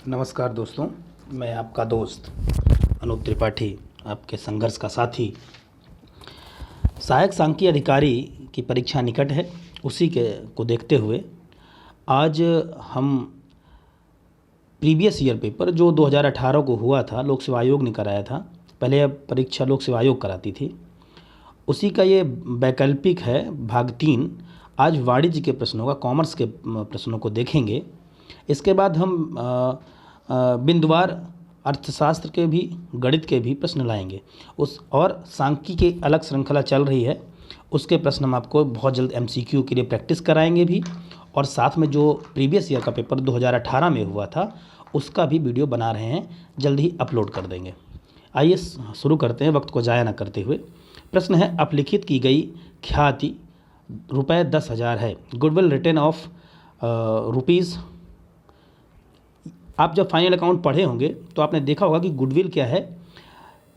नमस्कार दोस्तों, मैं आपका दोस्त अनूप त्रिपाठी, आपके संघर्ष का साथी। सहायक सांख्यिकी अधिकारी की परीक्षा निकट है, उसी के को देखते हुए आज हम प्रीवियस ईयर पेपर जो 2018 को हुआ था, लोक सेवा आयोग ने कराया था। पहले यह परीक्षा लोक सेवा आयोग कराती थी, उसी का ये वैकल्पिक है भाग 3। आज वाणिज्य के प्रश्नों का, कॉमर्स के प्रश्नों को देखेंगे। इसके बाद हम बिंदुवार अर्थशास्त्र के भी, गणित के भी प्रश्न लाएंगे। उस और सांख्यिकी की अलग श्रृंखला चल रही है, उसके प्रश्न हम आपको बहुत जल्द एमसीक्यू के लिए प्रैक्टिस कराएंगे भी, और साथ में जो प्रीवियस ईयर का पेपर 2018 में हुआ था उसका भी वीडियो बना रहे हैं, जल्द ही अपलोड कर देंगे। आइए शुरू करते हैं वक्त को ज़ाया न करते हुए। प्रश्न है, अपलिखित की गई ख्याति ₹10,000 है। Goodwill return of rupees. आप जब फाइनल अकाउंट पढ़े होंगे तो आपने देखा होगा कि गुडविल क्या है।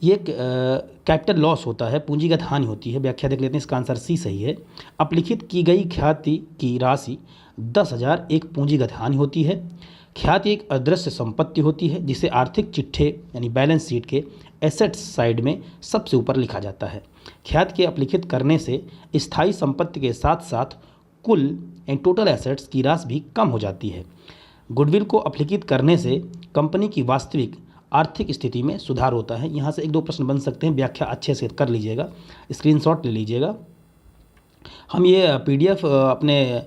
ये कैपिटल लॉस होता है, पूंजीगत हानि होती है। व्याख्या देख लेते हैं, इसका आंसर सी सही है। अपलिखित की गई ख्याति की राशि 10,000 एक पूंजीगत हानि होती है। ख्याति एक अदृश्य संपत्ति होती है जिसे आर्थिक चिट्ठे यानी बैलेंस शीट के एसेट्स साइड में सबसे ऊपर लिखा जाता है। ख्याति के अपलिखित करने से स्थायी संपत्ति के साथ साथ कुल टोटल एसेट्स की राशि भी कम हो जाती है। गुडविल को अपलिखित करने से कंपनी की वास्तविक आर्थिक स्थिति में सुधार होता है। यहाँ से एक दो प्रश्न बन सकते हैं, व्याख्या अच्छे से कर लीजिएगा, स्क्रीनशॉट ले लीजिएगा। हम ये पीडीएफ अपने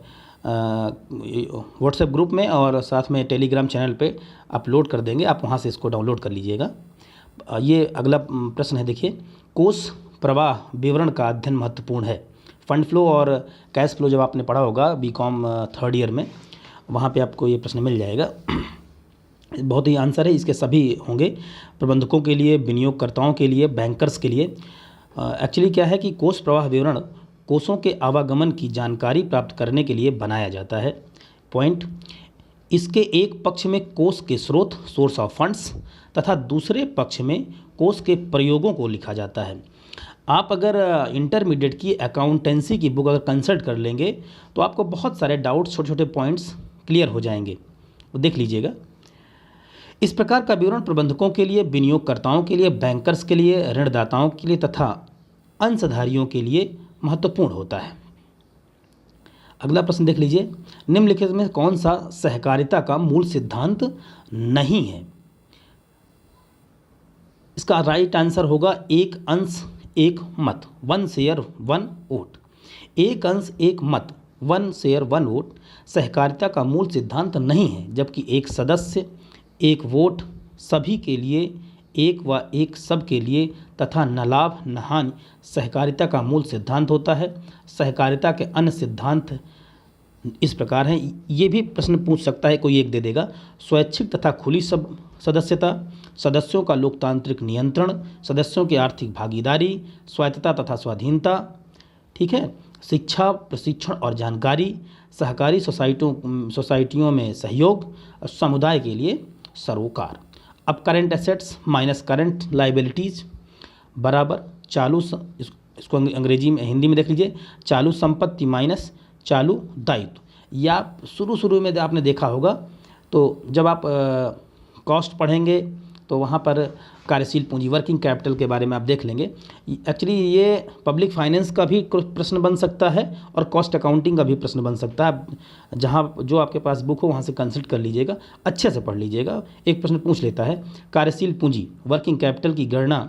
व्हाट्सएप ग्रुप में और साथ में टेलीग्राम चैनल पे अपलोड कर देंगे, आप वहाँ से इसको डाउनलोड कर लीजिएगा। ये अगला प्रश्न है, देखिए, कोष प्रवाह विवरण का अध्ययन महत्वपूर्ण है। फंड फ्लो और कैश फ्लो जब आपने पढ़ा होगा बीकॉम थर्ड ईयर में, वहाँ पे आपको ये प्रश्न मिल जाएगा। बहुत ही आंसर है, इसके सभी होंगे, प्रबंधकों के लिए, विनियोगकर्ताओं के लिए, बैंकर्स के लिए। एक्चुअली क्या है कि कोष प्रवाह विवरण कोषों के आवागमन की जानकारी प्राप्त करने के लिए बनाया जाता है। पॉइंट, इसके एक पक्ष में कोष के स्रोत, सोर्स ऑफ फंड्स, तथा दूसरे पक्ष में कोष के प्रयोगों को लिखा जाता है। आप अगर इंटरमीडिएट की अकाउंटेंसी की बुक अगर कंसल्ट कर लेंगे तो आपको बहुत सारे डाउट्स, छोटे छोटे पॉइंट्स क्लियर हो जाएंगे, वो देख लीजिएगा। इस प्रकार का विवरण प्रबंधकों के लिए, विनियोगकर्ताओं के लिए, बैंकर्स के लिए, ऋणदाताओं के लिए तथा अंशधारियों के लिए महत्वपूर्ण होता है। अगला प्रश्न देख लीजिए, निम्नलिखित में कौन सा सहकारिता का मूल सिद्धांत नहीं है? इसका राइट आंसर होगा एक अंश एक मत, 1 शेयर 1 वोट। एक अंश एक मत, 1 शेयर 1 वोट सहकारिता का मूल सिद्धांत नहीं है, जबकि एक सदस्य एक वोट सभी के लिए, एक व एक सब के लिए तथा न लाभ न हानि सहकारिता का मूल सिद्धांत होता है। सहकारिता के अन्य सिद्धांत इस प्रकार हैं, ये भी प्रश्न पूछ सकता है, कोई एक दे देगा। स्वैच्छिक तथा खुली सब सदस्यता, सदस्यों का लोकतांत्रिक नियंत्रण, सदस्यों की आर्थिक भागीदारी, स्वायत्तता तथा स्वाधीनता, ठीक है, शिक्षा, प्रशिक्षण और जानकारी, सहकारी सोसाइटियों में सहयोग, समुदाय के लिए सरोकार। अब current assets minus current liabilities बराबर चालू इसको अंग्रेजी में, हिंदी में देख लीजिए, चालू संपत्ति माइनस चालू दायित्व। या शुरू में आपने देखा होगा, तो जब आप कॉस्ट पढ़ेंगे तो वहाँ पर कार्यशील पूंजी, वर्किंग कैपिटल के बारे में आप देख लेंगे। एक्चुअली ये पब्लिक फाइनेंस का भी प्रश्न बन सकता है और कॉस्ट अकाउंटिंग का भी प्रश्न बन सकता है। जहाँ जो आपके पास बुक हो वहाँ से कंसल्ट कर लीजिएगा, अच्छे से पढ़ लीजिएगा। एक प्रश्न पूछ लेता है, कार्यशील पूंजी वर्किंग कैपिटल की गणना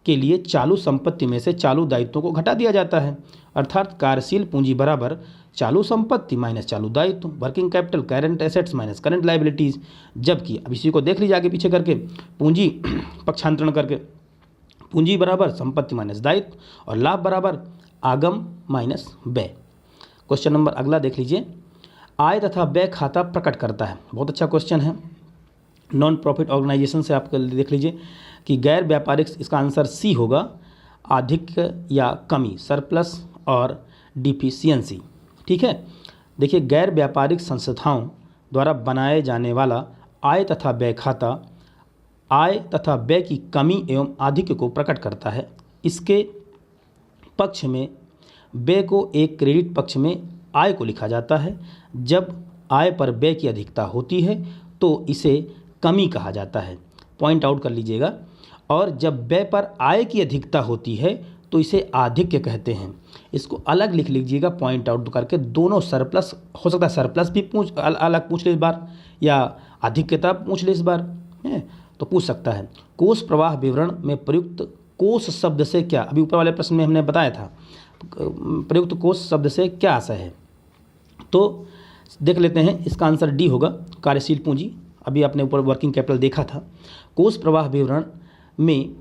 के लिए चालू संपत्ति में से चालू दायित्वों को घटा दिया जाता है, अर्थात कार्यशील पूंजी बराबर चालू संपत्ति माइनस चालू दायित्व, working capital current assets minus current liabilities. जबकि अब इसी को देख लीजिए आगे पीछे करके, पूंजी पक्षांतरण करके, पूंजी बराबर संपत्ति माइनस दायित्व और लाभ बराबर आगम माइनस व्यय। क्वेश्चन नंबर अगला देख लीजिए, आय तथा व्यय खाता प्रकट करता है। बहुत अच्छा क्वेश्चन है, नॉन प्रॉफिट ऑर्गेनाइजेशन से आप देख लीजिए कि गैर व्यापारिक, इसका आंसर सी होगा, आधिक्य या कमी, सरप्लस और डिफिशियंसी, ठीक है। देखिए, गैर व्यापारिक संस्थाओं द्वारा बनाए जाने वाला आय तथा व्यय खाता आय तथा व्यय की कमी एवं आधिक्य को प्रकट करता है। इसके पक्ष में व्यय को एक क्रेडिट पक्ष में आय को लिखा जाता है। जब आय पर व्यय की अधिकता होती है तो इसे कमी कहा जाता है, पॉइंट आउट कर लीजिएगा। और जब व्यय पर आय की अधिकता होती है तो इसे आधिक्य कहते हैं। इसको अलग लिख लीजिएगा पॉइंट आउट करके, दोनों सरप्लस हो सकता है, सरप्लस भी अलग पूछ ले इस बार, या आधिक्यता पूछ ले इस बार है तो पूछ सकता है। कोष प्रवाह विवरण में प्रयुक्त कोष शब्द से क्या, अभी ऊपर वाले प्रश्न में हमने बताया था, प्रयुक्त कोष शब्द से क्या आशय है। तो देख लेते हैं, इसका आंसर डी होगा, कार्यशील पूंजी। अभी आपने ऊपर वर्किंग कैपिटल देखा था। कोष प्रवाह विवरण में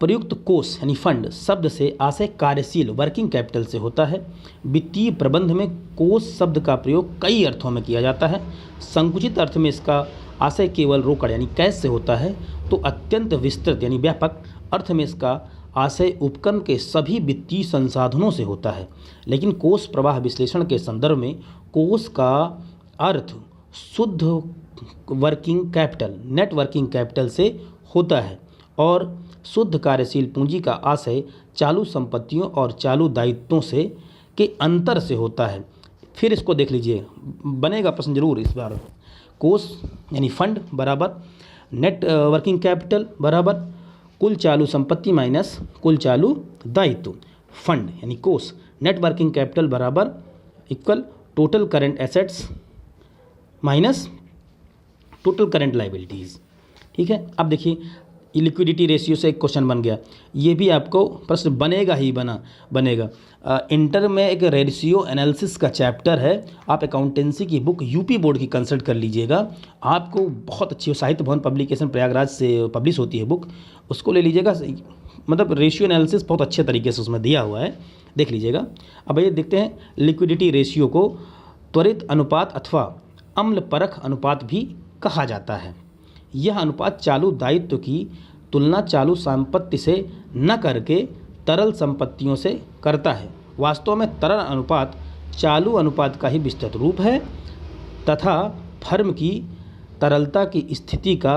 प्रयुक्त कोष यानी फंड शब्द से आशय कार्यशील वर्किंग कैपिटल से होता है। वित्तीय प्रबंध में कोष शब्द का प्रयोग कई अर्थों में किया जाता है। संकुचित अर्थ में इसका आशय केवल रोकड़ यानी कैश से होता है, तो अत्यंत विस्तृत यानी व्यापक अर्थ में इसका आशय उपकरण के सभी वित्तीय संसाधनों से होता है। लेकिन कोष प्रवाह विश्लेषण के संदर्भ में कोष का अर्थ शुद्ध working capital net working capital से होता है, और शुद्ध कार्यशील पूंजी का आशय चालू संपत्तियों और चालू दायित्वों से के अंतर से होता है। फिर इसको देख लीजिए, बनेगा प्रश्न जरूर इस बार। कोष यानी फंड बराबर नेट वर्किंग कैपिटल बराबर कुल चालू संपत्ति माइनस कुल चालू दायित्व। फंड यानी कोष नेट वर्किंग कैपिटल बराबर equal total current assets minus total current liabilities. ठीक है, अब देखिए लिक्विडिटी रेशियो से एक क्वेश्चन बन गया, ये भी आपको प्रश्न बनेगा ही बनेगा। इंटर में एक रेशियो एनालिसिस का चैप्टर है, आप अकाउंटेंसी की बुक यूपी बोर्ड की कंसल्ट कर लीजिएगा, आपको बहुत अच्छी, साहित्य भवन पब्लिकेशन प्रयागराज से पब्लिश होती है बुक, उसको ले लीजिएगा। मतलब रेशियो एनालिसिस बहुत अच्छे तरीके से उसमें दिया हुआ है, देख लीजिएगा। अब ये देखते हैं, लिक्विडिटी रेशियो को त्वरित अनुपात अथवा अम्ल परख अनुपात भी कहा जाता है। यह अनुपात चालू दायित्व की तुलना चालू संपत्ति से न करके तरल संपत्तियों से करता है। वास्तव में तरल अनुपात चालू अनुपात का ही विस्तृत रूप है तथा फर्म की तरलता की स्थिति का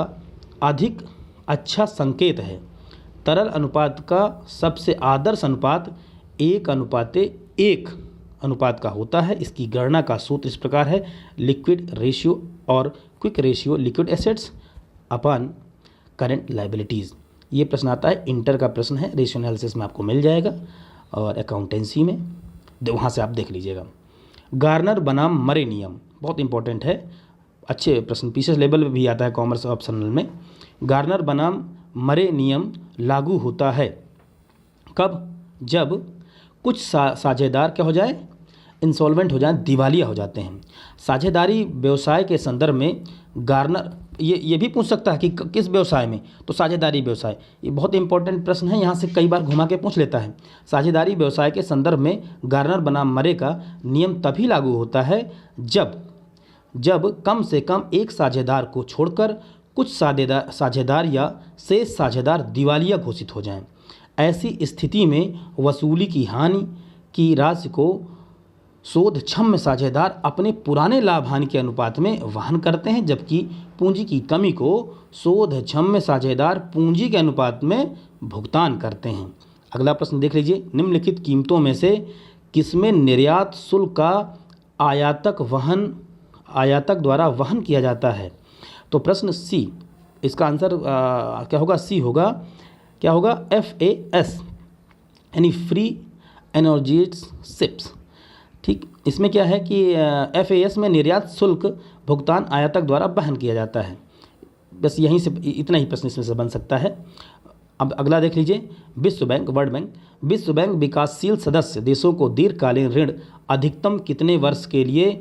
अधिक अच्छा संकेत है। तरल अनुपात का सबसे आदर्श अनुपात 1:1 अनुपात का होता है। इसकी गणना का सूत्र इस प्रकार है, लिक्विड रेशियो और quick ratio liquid assets upon current liabilities. ये प्रश्न आता है, इंटर का प्रश्न है, रेशियो एनालिसिस में आपको मिल जाएगा और अकाउंटेंसी में वहाँ से आप देख लीजिएगा। गार्नर बनाम मरे नियम बहुत इंपॉर्टेंट है, अच्छे प्रश्न पीसीएस लेवल में भी आता है, कॉमर्स ऑप्शनल में। गार्नर बनाम मरे नियम लागू होता है कब? जब कुछ साझेदार क्या हो जाए, इंसॉल्वेंट हो जाए, दिवालिया हो जाते हैं। साझेदारी व्यवसाय के संदर्भ में गार्नर ये भी पूछ सकता है कि किस व्यवसाय में, तो साझेदारी व्यवसाय, ये बहुत इंपॉर्टेंट प्रश्न है, यहाँ से कई बार घुमा के पूछ लेता है। साझेदारी व्यवसाय के संदर्भ में गार्नर बनाम मरे का नियम तभी लागू होता है जब कम से कम एक साझेदार को छोड़कर कुछ साझेदार या शेष साझेदार दिवालिया घोषित हो जाएं। ऐसी स्थिति में वसूली की हानि की राशि को शोधक्षम साझेदार अपने पुराने लाभ हानि के अनुपात में वहन करते हैं, जबकि पूंजी की कमी को शोधक्षम साझेदार पूंजी के अनुपात में भुगतान करते हैं। अगला प्रश्न देख लीजिए, निम्नलिखित कीमतों में से किसमें निर्यात शुल्क का आयातक द्वारा वहन किया जाता है? तो प्रश्न सी, इसका आंसर क्या होगा? सी होगा। क्या होगा? FAS यानी फ्री एनर्जीज शिप्स। ठीक, इसमें क्या है कि FAS में निर्यात शुल्क भुगतान आयातक द्वारा वहन किया जाता है। बस यहीं से इतना ही प्रश्न इसमें से बन सकता है। अब अगला देख लीजिए, विश्व बैंक, वर्ल्ड बैंक। विश्व बैंक विकासशील सदस्य देशों को दीर्घकालीन ऋण अधिकतम कितने वर्ष के लिए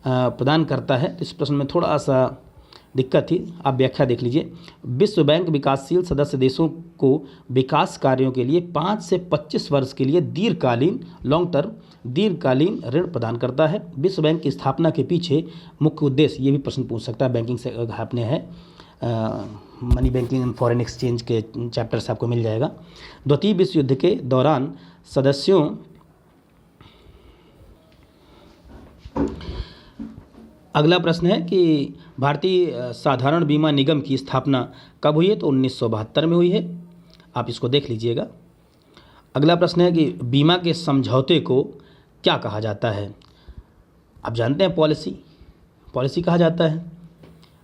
प्रदान करता है? इस प्रश्न में थोड़ा सा दिक्कत थी, आप व्याख्या देख लीजिए। विश्व बैंक विकासशील सदस्य देशों को विकास कार्यों के लिए 5 से 25 वर्ष के लिए दीर्घकालीन ऋण प्रदान करता है। विश्व बैंक की स्थापना के पीछे मुख्य उद्देश्य, ये भी प्रश्न पूछ सकता है, बैंकिंग से आपने है, money banking and foreign exchange के चैप्टर से आपको मिल जाएगा। द्वितीय विश्व युद्ध के दौरान सदस्यों अगला प्रश्न है कि भारतीय साधारण बीमा निगम की स्थापना कब हुई है? तो 1972 में हुई है, आप इसको देख लीजिएगा। अगला प्रश्न है कि बीमा के समझौते को क्या कहा जाता है? आप जानते हैं, पॉलिसी कहा जाता है।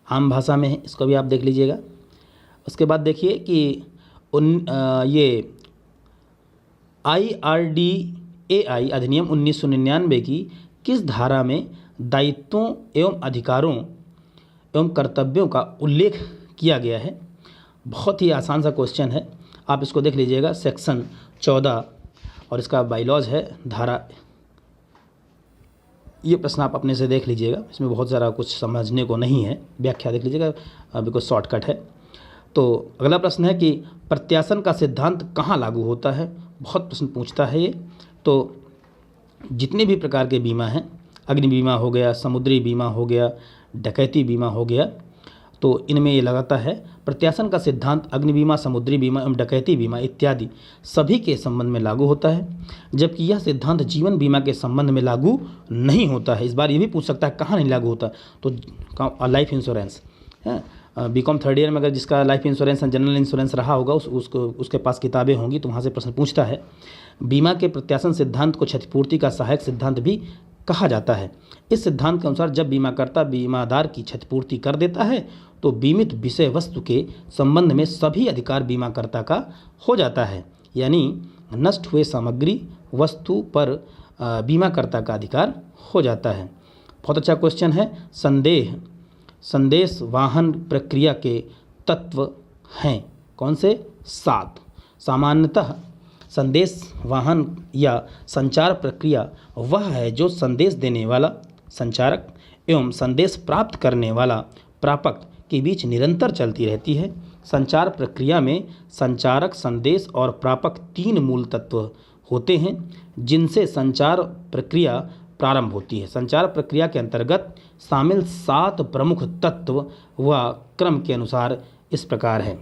आम भाषा में है, इसको भी आप देख लीजिएगा। उसके बाद देखिए कि ये IRDAI अधिनियम 1999 की किस धारा में दायित्वों एवं अधिकारों एवं कर्तव्यों का उल्लेख किया गया है? बहुत ही आसान सा क्वेश्चन है, आप इसको देख लीजिएगा। सेक्शन 14 और इसका बाइलॉज है धारा। ये प्रश्न आप अपने से देख लीजिएगा, इसमें बहुत ज़्यादा कुछ समझने को नहीं है, व्याख्या देख लीजिएगा, बिल्कुल शॉर्टकट है। तो अगला प्रश्न है कि प्रत्यासन का सिद्धांत कहाँ लागू होता है? बहुत प्रश्न पूछता है ये। तो जितने भी प्रकार के बीमा हैं, अग्नि बीमा हो गया, समुद्री बीमा हो गया, डकैती बीमा हो गया, तो इनमें ये लगाता है प्रत्यासन का सिद्धांत अग्नि बीमा, समुद्री बीमा एवं डकैती बीमा इत्यादि सभी के संबंध में लागू होता है, जबकि यह सिद्धांत जीवन बीमा के संबंध में लागू नहीं होता है। इस बार ये भी पूछ सकता है कहाँ नहीं लागू होता, तो लाइफ इंश्योरेंस है। बीकॉम थर्ड ईयर में अगर जिसका life insurance and general insurance रहा होगा उसके पास किताबें होंगी, तो वहाँ से प्रश्न पूछता है। बीमा के प्रत्यासन सिद्धांत को क्षतिपूर्ति का सहायक सिद्धांत भी कहा जाता है। इस सिद्धांत के अनुसार जब बीमाकर्ता बीमादार की क्षतिपूर्ति कर देता है तो बीमित विषय वस्तु के संबंध में सभी अधिकार बीमाकर्ता का हो जाता है, यानी नष्ट हुए सामग्री वस्तु पर बीमाकर्ता का अधिकार हो जाता है। बहुत अच्छा क्वेश्चन है। संदेश वाहन प्रक्रिया के तत्व हैं कौन से? 7। सामान्यतः संदेश वाहन या संचार प्रक्रिया वह है जो संदेश देने वाला संचारक एवं संदेश प्राप्त करने वाला प्रापक के बीच निरंतर चलती रहती है। संचार प्रक्रिया में संचारक, संदेश और प्रापक 3 मूल तत्व होते हैं जिनसे संचार प्रक्रिया प्रारंभ होती है। संचार प्रक्रिया के अंतर्गत शामिल 7 प्रमुख तत्व व क्रम के अनुसार इस प्रकार है।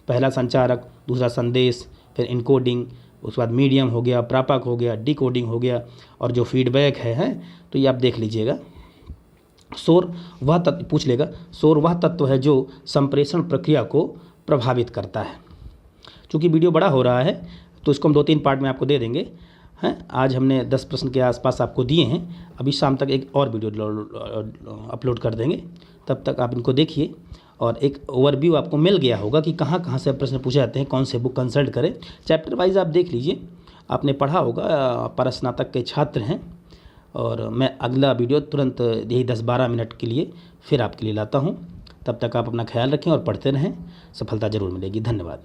पहला संचारक, दूसरा संदेश, फिर इनकोडिंग, उसके बाद मीडियम हो गया, प्रापक हो गया, डिकोडिंग हो गया और जो फीडबैक है तो ये आप देख लीजिएगा। शोर वह तत्व पूछ लेगा, शोर वह तत्व है जो संप्रेषण प्रक्रिया को प्रभावित करता है। चूँकि वीडियो बड़ा हो रहा है तो इसको हम 2-3 पार्ट में आपको दे देंगे हैं। आज हमने 10 प्रश्न के आसपास आपको दिए हैं, अभी शाम तक एक और वीडियो अपलोड कर देंगे, तब तक आप इनको देखिए और एक ओवरव्यू आपको मिल गया होगा कि कहाँ कहाँ से प्रश्न पूछे जाते हैं, कौन से बुक कंसल्ट करें। चैप्टर वाइज आप देख लीजिए, आपने पढ़ा होगा, परस्नातक के छात्र हैं। और मैं अगला वीडियो तुरंत यही 10-12 मिनट के लिए फिर आपके लिए लाता हूँ। तब तक आप अपना ख्याल रखें और पढ़ते रहें, सफलता ज़रूर मिलेगी। धन्यवाद।